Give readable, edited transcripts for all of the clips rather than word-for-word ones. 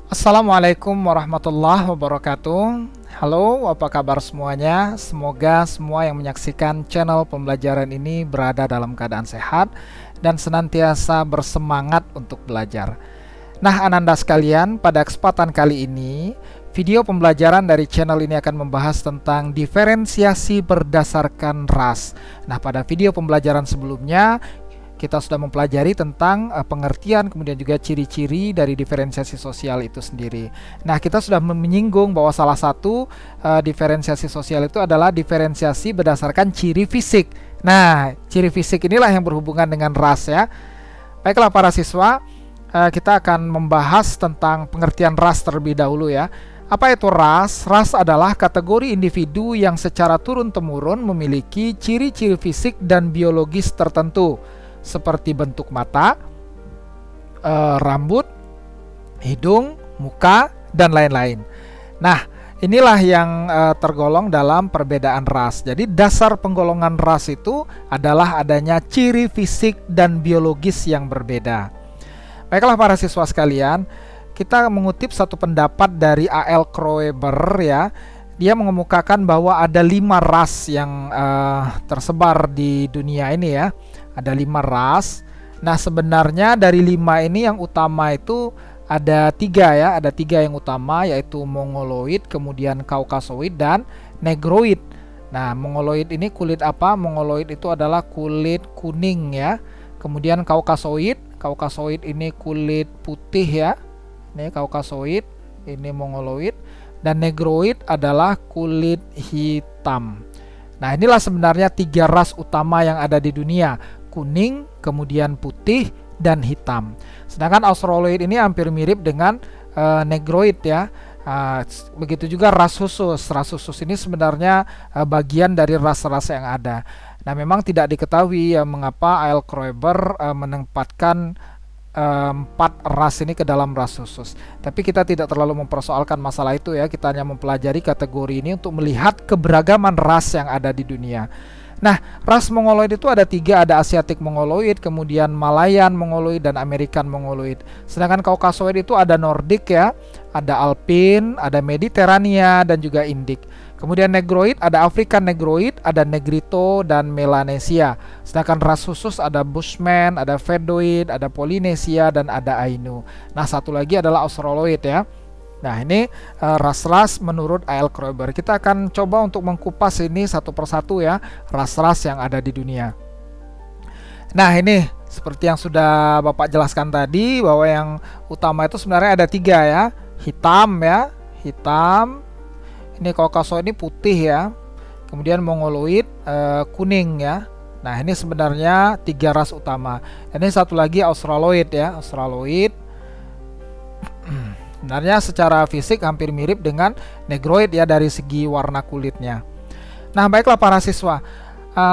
Assalamualaikum warahmatullahi wabarakatuh. Halo, apa kabar semuanya? Semoga semua yang menyaksikan channel pembelajaran ini berada dalam keadaan sehat dan senantiasa bersemangat untuk belajar. Nah, Ananda sekalian, pada kesempatan kali ini, video pembelajaran dari channel ini akan membahas tentang diferensiasi berdasarkan ras. Nah, pada video pembelajaran sebelumnya, kita sudah mempelajari tentang pengertian kemudian juga ciri-ciri dari diferensiasi sosial itu sendiri. Nah, kita sudah menyinggung bahwa salah satu diferensiasi sosial itu adalah diferensiasi berdasarkan ciri fisik. Nah, ciri fisik inilah yang berhubungan dengan ras ya. Baiklah para siswa, kita akan membahas tentang pengertian ras terlebih dahulu ya. Apa itu ras? Ras adalah kategori individu yang secara turun-temurun memiliki ciri-ciri fisik dan biologis tertentu, seperti bentuk mata, rambut, hidung, muka, dan lain-lain. Nah, inilah yang tergolong dalam perbedaan ras. Jadi dasar penggolongan ras itu adalah adanya ciri fisik dan biologis yang berbeda. Baiklah para siswa sekalian, kita mengutip satu pendapat dari A.L. Kroeber ya. Dia mengemukakan bahwa ada 5 ras yang tersebar di dunia ini ya. Ada 5 ras. Nah, sebenarnya dari 5 ini yang utama itu ada 3 ya. Ada 3 yang utama, yaitu Mongoloid, kemudian Kaukasoid, dan Negroid. Nah, Mongoloid ini kulit apa? Mongoloid itu adalah kulit kuning ya. Kemudian Kaukasoid. Kaukasoid ini kulit putih ya. Ini Kaukasoid, ini Mongoloid. Dan Negroid adalah kulit hitam. Nah, inilah sebenarnya 3 ras utama yang ada di dunia: kuning, kemudian putih, dan hitam. Sedangkan Australoid ini hampir mirip dengan Negroid ya. Begitu juga ras khusus. Ras khusus ini sebenarnya bagian dari ras-ras yang ada. Nah, memang tidak diketahui mengapa A.L. Kroeber menempatkan 4 ras ini ke dalam ras khusus. Tapi kita tidak terlalu mempersoalkan masalah itu ya. Kita hanya mempelajari kategori ini untuk melihat keberagaman ras yang ada di dunia. Nah, ras Mongoloid itu ada 3, ada Asiatic Mongoloid, kemudian Malayan Mongoloid, dan American Mongoloid. Sedangkan Kaukasoid itu ada Nordik ya, ada Alpin, ada Mediterania, dan juga Indik. Kemudian Negroid ada African Negroid, ada Negrito, dan Melanesia. Sedangkan ras khusus ada Bushman, ada Fedoid, ada Polinesia, dan ada Ainu. Nah, satu lagi adalah Australoid ya. Nah, ini ras-ras menurut A.L. Kroeber. Kita akan coba untuk mengkupas ini satu persatu ya, ras-ras yang ada di dunia. Nah, ini seperti yang sudah Bapak jelaskan tadi, bahwa yang utama itu sebenarnya ada 3 ya. Hitam ya, hitam. Ini Kaukasoid ini putih ya. Kemudian Mongoloid kuning ya. Nah, ini sebenarnya 3 ras utama. Ini satu lagi Australoid ya, Australoid. Sebenarnya secara fisik hampir mirip dengan Negroid ya dari segi warna kulitnya. Nah, baiklah para siswa,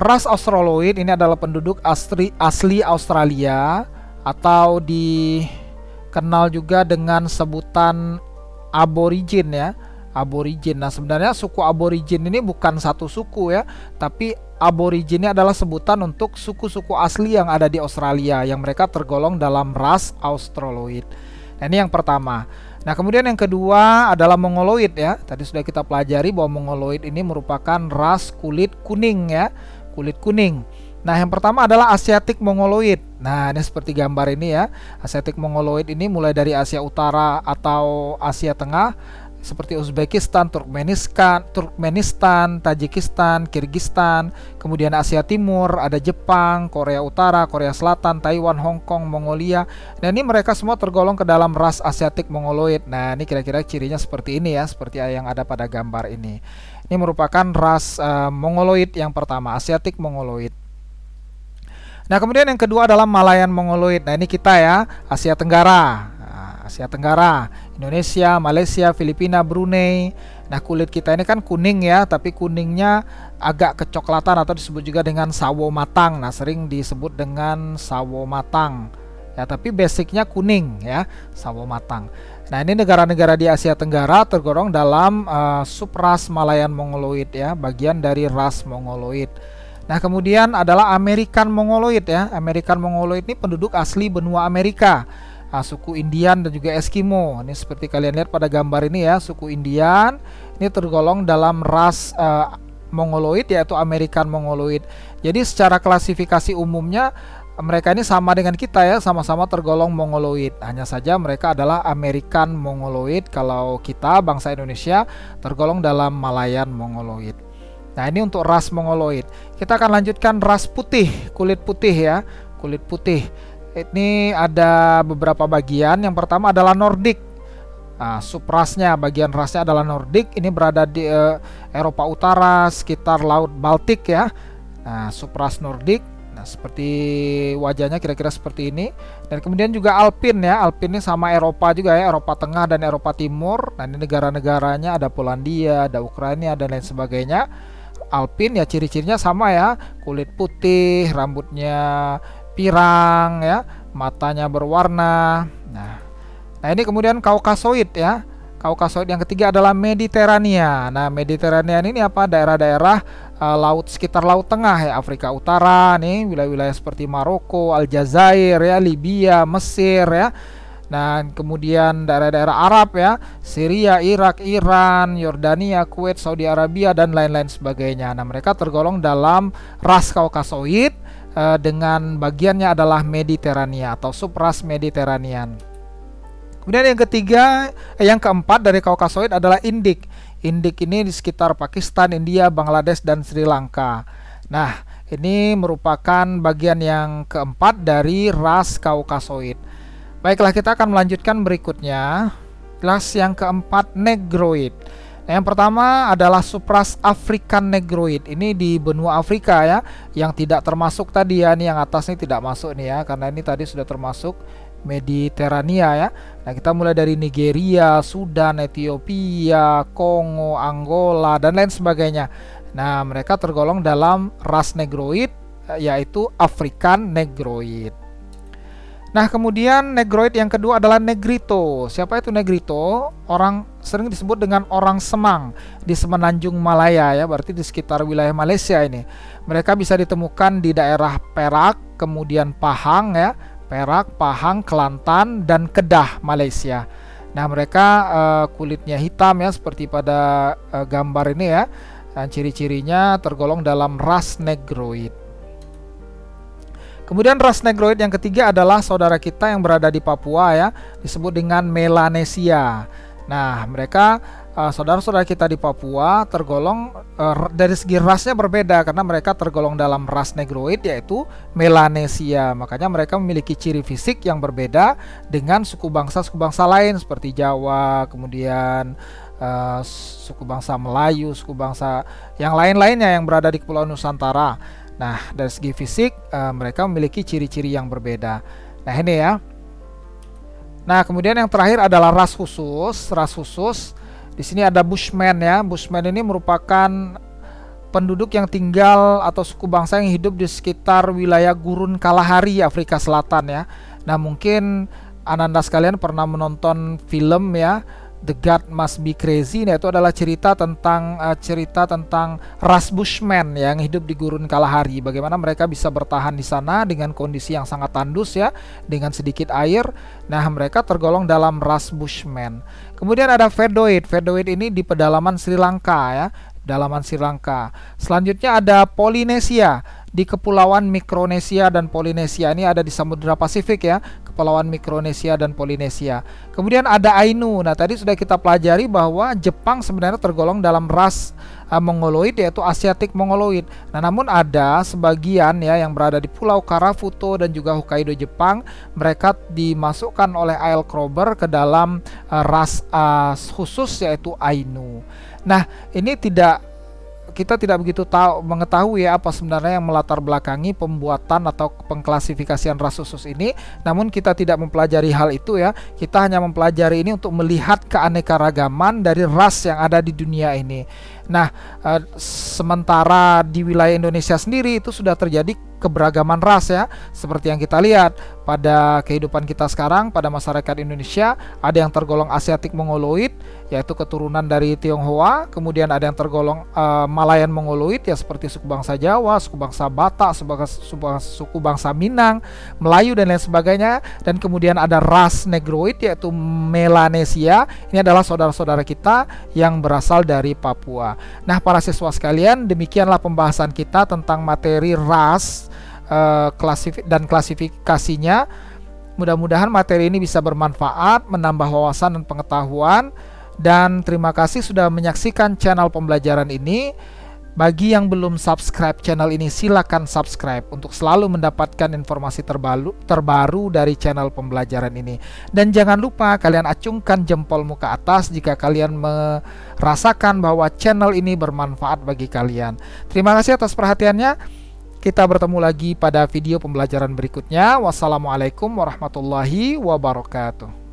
ras Australoid ini adalah penduduk asli Australia, atau dikenal juga dengan sebutan aborigin ya, aborigin. Nah, sebenarnya suku aborigin ini bukan satu suku ya, tapi aborigin ini adalah sebutan untuk suku-suku asli yang ada di Australia, yang mereka tergolong dalam ras Australoid. Nah, ini yang pertama. Nah, kemudian yang kedua adalah Mongoloid ya. Tadi sudah kita pelajari bahwa Mongoloid ini merupakan ras kulit kuning ya, kulit kuning. Nah, yang pertama adalah Asiatic Mongoloid. Nah, ini seperti gambar ini ya. Asiatic Mongoloid ini mulai dari Asia Utara atau Asia Tengah, seperti Uzbekistan, Turkmenistan, Tajikistan, Kirgistan. Kemudian Asia Timur, ada Jepang, Korea Utara, Korea Selatan, Taiwan, Hong Kong, Mongolia. Dan ini mereka semua tergolong ke dalam ras Asiatic Mongoloid. Nah, ini kira-kira cirinya seperti ini ya, seperti yang ada pada gambar ini. Ini merupakan ras Mongoloid yang pertama, Asiatic Mongoloid. Nah, kemudian yang kedua adalah Malayan Mongoloid. Nah, ini kita ya, Asia Tenggara. Asia Tenggara, Indonesia, Malaysia, Filipina, Brunei. Nah, kulit kita ini kan kuning ya, tapi kuningnya agak kecoklatan atau disebut juga dengan sawo matang. Nah, sering disebut dengan sawo matang ya, tapi basicnya kuning ya, sawo matang. Nah, ini negara-negara di Asia Tenggara tergolong dalam subras Malayan Mongoloid ya, bagian dari ras Mongoloid. Nah, kemudian adalah American Mongoloid ya. American Mongoloid ini penduduk asli benua Amerika. suku Indian dan juga Eskimo. Ini seperti kalian lihat pada gambar ini ya, suku Indian ini tergolong dalam ras Mongoloid, yaitu American Mongoloid. Jadi secara klasifikasi umumnya mereka ini sama dengan kita ya, sama-sama tergolong Mongoloid. Hanya saja mereka adalah American Mongoloid. Kalau kita bangsa Indonesia tergolong dalam Malayan Mongoloid. Nah, ini untuk ras Mongoloid. Kita akan lanjutkan ras putih, kulit putih ya, kulit putih. Ini ada beberapa bagian. Yang pertama adalah Nordik. Nah, subrasnya, bagian rasnya adalah Nordik. Ini berada di Eropa Utara, sekitar Laut Baltik ya. Nah, subras Nordik. Nah, seperti wajahnya kira-kira seperti ini. Dan kemudian juga Alpin ya. Alpin ini sama Eropa juga ya, Eropa Tengah dan Eropa Timur. Nah, ini negara-negaranya ada Polandia, ada Ukraina dan lain sebagainya. Alpin ya ciri-cirinya sama ya, kulit putih, rambutnya pirang ya, matanya berwarna. Nah, ini kemudian Kaukasoid ya. Kaukasoid yang ketiga adalah Mediterania. Nah, Mediterania ini apa? Daerah-daerah laut sekitar Laut Tengah ya, Afrika Utara nih, wilayah-wilayah seperti Maroko, Aljazair ya, Libya, Mesir ya. Nah, kemudian daerah-daerah Arab ya, Syria, Irak, Iran, Yordania, Kuwait, Saudi Arabia dan lain-lain sebagainya. Nah, mereka tergolong dalam ras Kaukasoid dengan bagiannya adalah Mediterania atau subras Mediterranean. Kemudian yang keempat dari Kaukasoid adalah Indik. Indik ini di sekitar Pakistan, India, Bangladesh dan Sri Lanka. Nah, ini merupakan bagian yang keempat dari ras Kaukasoid. Baiklah, kita akan melanjutkan berikutnya. Ras yang keempat Negroid. Nah, yang pertama adalah subras African Negroid. Ini di benua Afrika ya, yang tidak termasuk tadi ya. Ini yang atas ini tidak masuk nih ya, karena ini tadi sudah termasuk Mediterania ya. Nah, kita mulai dari Nigeria, Sudan, Ethiopia, Kongo, Angola dan lain sebagainya. Nah, mereka tergolong dalam ras Negroid, yaitu African Negroid. Nah, kemudian Negroid yang kedua adalah Negrito. Siapa itu Negrito? Orang sering disebut dengan orang Semang di Semenanjung Malaya ya, berarti di sekitar wilayah Malaysia ini. Mereka bisa ditemukan di daerah Perak, kemudian Pahang ya, Perak, Pahang, Kelantan, dan Kedah, Malaysia. Nah, mereka kulitnya hitam ya, seperti pada gambar ini ya. Dan ciri-cirinya tergolong dalam ras Negroid. Kemudian ras Negroid yang ketiga adalah saudara kita yang berada di Papua ya, disebut dengan Melanesia. Nah, mereka saudara-saudara kita di Papua tergolong dari segi rasnya berbeda karena mereka tergolong dalam ras Negroid yaitu Melanesia. Makanya mereka memiliki ciri fisik yang berbeda dengan suku bangsa lain seperti Jawa, kemudian suku bangsa Melayu, suku bangsa yang lain-lainnya yang berada di Kepulauan Nusantara. Nah, dari segi fisik mereka memiliki ciri-ciri yang berbeda. Nah, ini ya. Nah, kemudian yang terakhir adalah ras khusus. Ras khusus di sini ada Bushmen ya. Bushmen ini merupakan penduduk yang tinggal atau suku bangsa yang hidup di sekitar wilayah Gurun Kalahari, Afrika Selatan ya. Nah, mungkin Ananda sekalian pernah menonton film ya, The God Must Be Crazy. Nah, itu adalah cerita tentang ras Bushmen yang hidup di Gurun Kalahari. Bagaimana mereka bisa bertahan di sana dengan kondisi yang sangat tandus ya, dengan sedikit air. Nah, mereka tergolong dalam ras Bushmen. Kemudian ada Vedoid. Vedoid ini di pedalaman Sri Lanka ya, pedalaman Sri Lanka. Selanjutnya ada Polinesia. Di Kepulauan Mikronesia dan Polinesia ini ada di Samudra Pasifik ya, Kepulauan Mikronesia dan Polinesia. Kemudian ada Ainu. Nah, tadi sudah kita pelajari bahwa Jepang sebenarnya tergolong dalam ras Mongoloid yaitu Asiatic Mongoloid. Nah, namun ada sebagian ya yang berada di Pulau Karafuto dan juga Hokkaido Jepang, mereka dimasukkan oleh A.L. Kroeber ke dalam ras khusus yaitu Ainu. Nah, ini kita tidak begitu mengetahui ya apa sebenarnya yang melatar belakangi pembuatan atau pengklasifikasian ras khusus ini. Namun kita tidak mempelajari hal itu ya. Kita hanya mempelajari ini untuk melihat keanekaragaman dari ras yang ada di dunia ini. Nah, sementara di wilayah Indonesia sendiri itu sudah terjadi keberagaman ras ya, seperti yang kita lihat pada kehidupan kita sekarang, pada masyarakat Indonesia ada yang tergolong Asiatik Mongoloid yaitu keturunan dari Tionghoa, kemudian ada yang tergolong Malayan Mongoloid ya seperti suku bangsa Jawa, suku bangsa Batak, suku bangsa Minang, Melayu dan lain sebagainya, dan kemudian ada ras Negroid yaitu Melanesia. Ini adalah saudara-saudara kita yang berasal dari Papua. Nah, para siswa sekalian, demikianlah pembahasan kita tentang materi ras dan klasifikasinya. Mudah-mudahan materi ini bisa bermanfaat, menambah wawasan dan pengetahuan. Dan terima kasih sudah menyaksikan channel pembelajaran ini. Bagi yang belum subscribe channel ini, silakan subscribe untuk selalu mendapatkan informasi terbaru dari channel pembelajaran ini. Dan jangan lupa kalian acungkan jempolmu ke atas jika kalian merasakan bahwa channel ini bermanfaat bagi kalian. Terima kasih atas perhatiannya. Kita bertemu lagi pada video pembelajaran berikutnya. Wassalamualaikum warahmatullahi wabarakatuh.